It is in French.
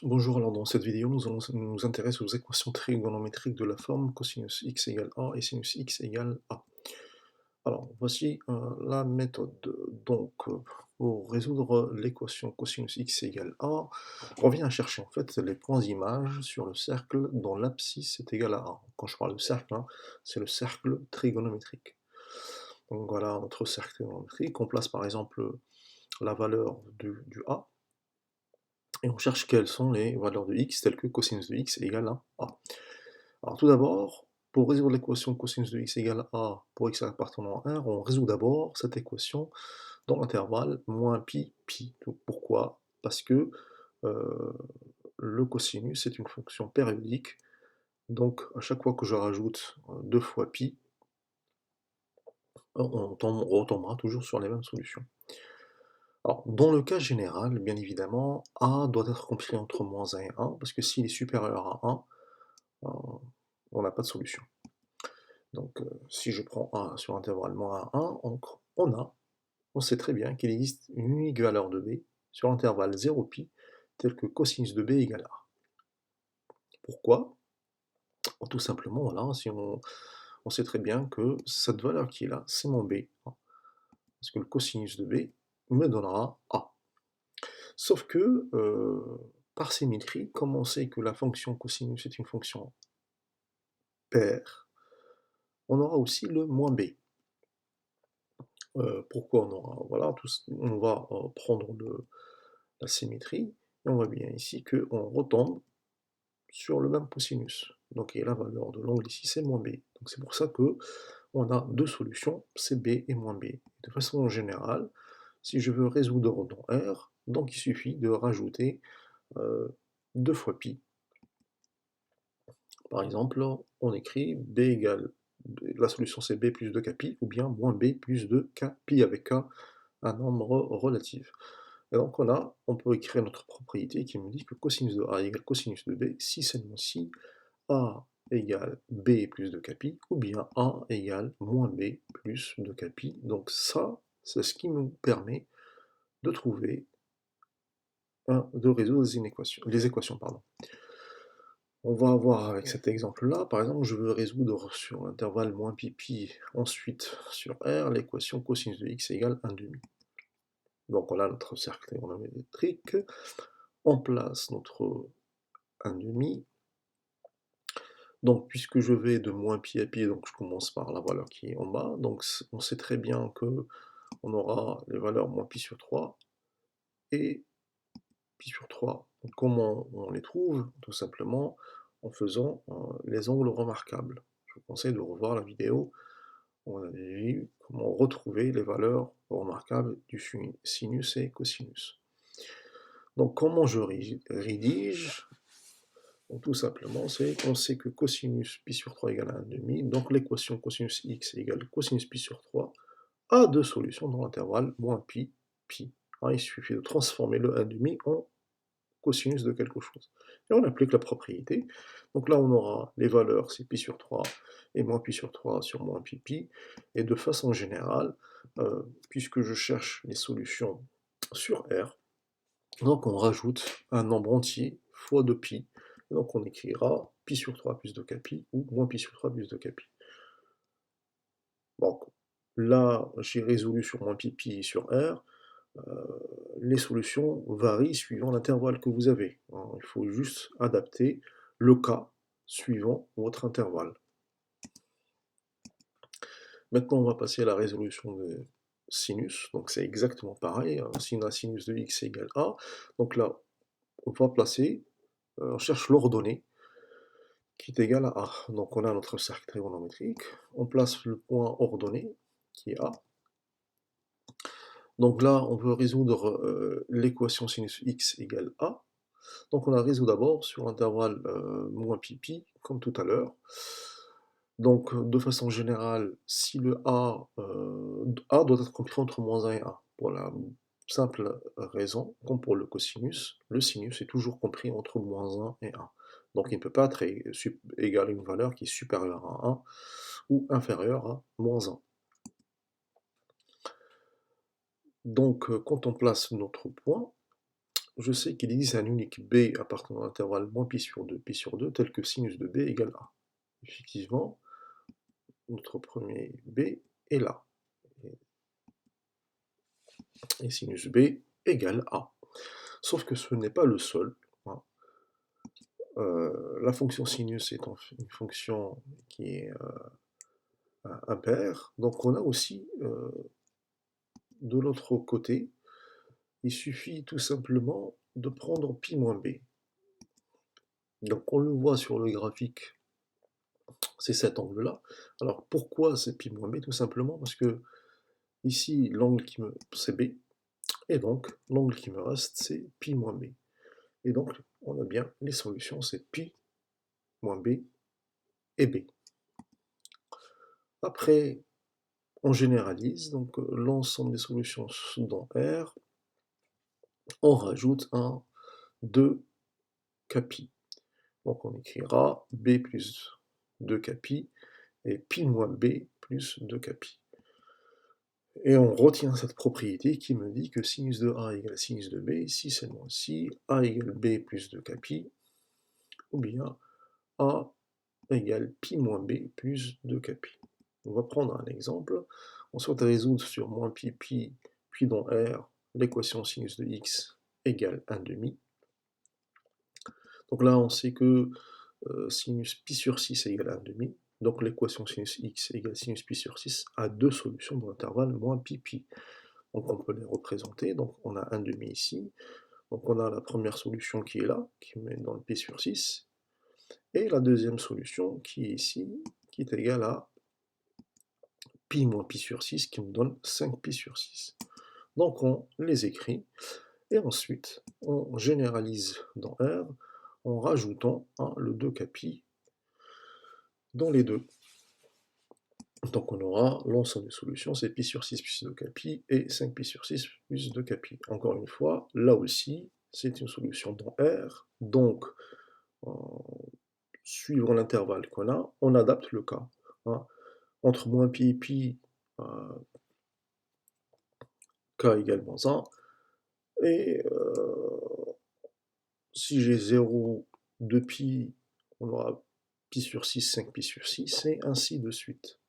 Bonjour, alors dans cette vidéo, nous allons nous intéresser aux équations trigonométriques de la forme cosinus x égale a et sinus x égale a. Alors, voici la méthode. Donc, pour résoudre l'équation cosinus x égale a, on vient chercher en fait les points d'image sur le cercle dont l'abscisse est égale à a. Quand je parle de cercle, hein, c'est le cercle trigonométrique. Donc voilà notre cercle trigonométrique. On place par exemple la valeur du a, et on cherche quelles sont les valeurs de x telles que cosinus de x égale à a. Alors tout d'abord, pour résoudre l'équation cosinus de x égale a pour x appartenant à R, on résout d'abord cette équation dans l'intervalle moins pi pi. Donc pourquoi? Parce que euh, le cosinus est une fonction périodique, donc à chaque fois que je rajoute 2 fois pi, on retombera toujours sur les mêmes solutions. Alors, dans le cas général, bien évidemment, a doit être compris entre moins 1 et 1, parce que s'il est supérieur à 1, on n'a pas de solution. Donc, si je prends a sur intervalle moins 1, on sait très bien qu'il existe une unique valeur de b sur l'intervalle 0 pi, telle que cosinus de b égale a. Pourquoi? Tout simplement, voilà, on sait très bien que cette valeur qui est là, c'est mon b, hein, parce que le cosinus de b me donnera a. Sauf que, par symétrie, comme on sait que la fonction cosinus est une fonction paire, on aura aussi le moins b. Pourquoi on aura, voilà, on va prendre la symétrie, et on voit bien ici qu'on retombe sur le même cosinus. Donc et la valeur de l'angle ici, c'est moins b. Donc c'est pour ça que on a deux solutions, c'est b et moins b. De façon générale, si je veux résoudre dans R, donc il suffit de rajouter 2 fois pi. Par exemple, on écrit b égale, la solution c'est b plus 2k pi, ou bien moins b plus 2k pi avec k, un nombre relatif. Et donc on peut écrire notre propriété qui me dit que cosinus de a égale cosinus de b, si seulement si a égale b plus 2k pi, ou bien a égale moins b plus 2k pi. Donc ça, c'est ce qui nous permet de trouver, de résoudre les équations. On va avoir avec cet exemple-là, par exemple, je veux résoudre sur l'intervalle moins pi pi, ensuite sur R, l'équation cosinus de x égale 1 demi. Donc on a notre cercle trigonométrique, on place notre 1 demi, donc puisque je vais de moins pi à pi, donc je commence par la valeur qui est en bas, donc on sait très bien que on aura les valeurs moins pi sur 3 et pi sur 3. Donc comment on les trouve? Tout simplement en faisant les angles remarquables. Je vous conseille de revoir la vidéo où on avait vu comment retrouver les valeurs remarquables du sinus et cosinus. Donc comment je rédige? Donc, tout simplement, c'est qu'on sait que cosinus pi sur 3 égale à 1 demi, donc l'équation cosinus x égale cosinus pi sur 3 a deux solutions dans l'intervalle moins pi, pi. Il suffit de transformer le 1 demi en cosinus de quelque chose. Et on applique la propriété. Donc là, on aura les valeurs, c'est pi sur 3 et moins pi sur 3 sur moins pi pi. Et de façon générale, puisque je cherche les solutions sur R, donc on rajoute un nombre entier fois 2 pi. Et donc on écrira pi sur 3 plus 2k pi ou moins pi sur 3 plus 2k pi. Donc là, j'ai résolu sur moins pi pi et sur R. Les solutions varient suivant l'intervalle que vous avez. Il faut juste adapter le cas suivant votre intervalle. Maintenant, on va passer à la résolution des sinus. Donc c'est exactement pareil. Si on a sinus de x égale a, donc là, on va placer, on cherche l'ordonnée qui est égale à a. Donc on a notre cercle trigonométrique, on place le point ordonné qui est a. Donc là, on veut résoudre l'équation sinus x égale a. Donc on la résout d'abord sur l'intervalle moins pi pi, comme tout à l'heure. Donc de façon générale, si le a doit être compris entre moins 1 et 1, pour la simple raison, comme pour le sinus est toujours compris entre moins 1 et 1. Donc il ne peut pas être égal à une valeur qui est supérieure à 1 ou inférieure à moins 1. Donc quand on place notre point, je sais qu'il existe un unique b appartenant à l'intervalle moins pi sur 2, tel que sinus de b égale a. Effectivement, notre premier b est là. Et sinus b égale a. Sauf que ce n'est pas le seul. Hein. La fonction sinus est une fonction qui est impaire, donc on a aussi de l'autre côté, il suffit tout simplement de prendre pi moins b. Donc on le voit sur le graphique, c'est cet angle-là. Alors pourquoi c'est pi moins b? Tout simplement parce que ici l'angle c'est b, et donc l'angle qui me reste c'est pi moins b. Et donc on a bien les solutions, c'est pi moins b et b. Après, on généralise, donc l'ensemble des solutions dans R, on rajoute un 2 capi. Donc on écrira b plus 2 capi et pi moins b plus 2 capi. Et on retient cette propriété qui me dit que sinus de A égale sinus de B, ici c'est moins si, A égale B plus 2 capi, ou bien A égale pi moins B plus 2 capi. On va prendre un exemple. On souhaite résoudre sur moins pi, puis dans R, l'équation sinus de x égale 1 demi. Donc là, on sait que sinus pi sur 6 égale 1 demi. Donc l'équation sinus x égale sinus pi sur 6 a deux solutions dans l'intervalle moins pi pi. Donc on peut les représenter. Donc on a 1 demi ici. Donc on a la première solution qui est là, qui met dans le pi sur 6. Et la deuxième solution qui est ici, qui est égale à pi moins pi sur 6, qui me donne 5 pi sur 6. Donc on les écrit, et ensuite on généralise dans R en rajoutant le 2 capi dans les deux. Donc on aura l'ensemble des solutions, c'est pi sur 6 plus 2 capi, et 5 pi sur 6 plus 2 capi. Encore une fois, là aussi, c'est une solution dans R, donc suivant l'intervalle qu'on a, on adapte le cas. Hein. Entre moins pi et pi, k égale moins 1, et si j'ai 0, 2 pi, on aura pi sur 6, 5 pi sur 6, et ainsi de suite.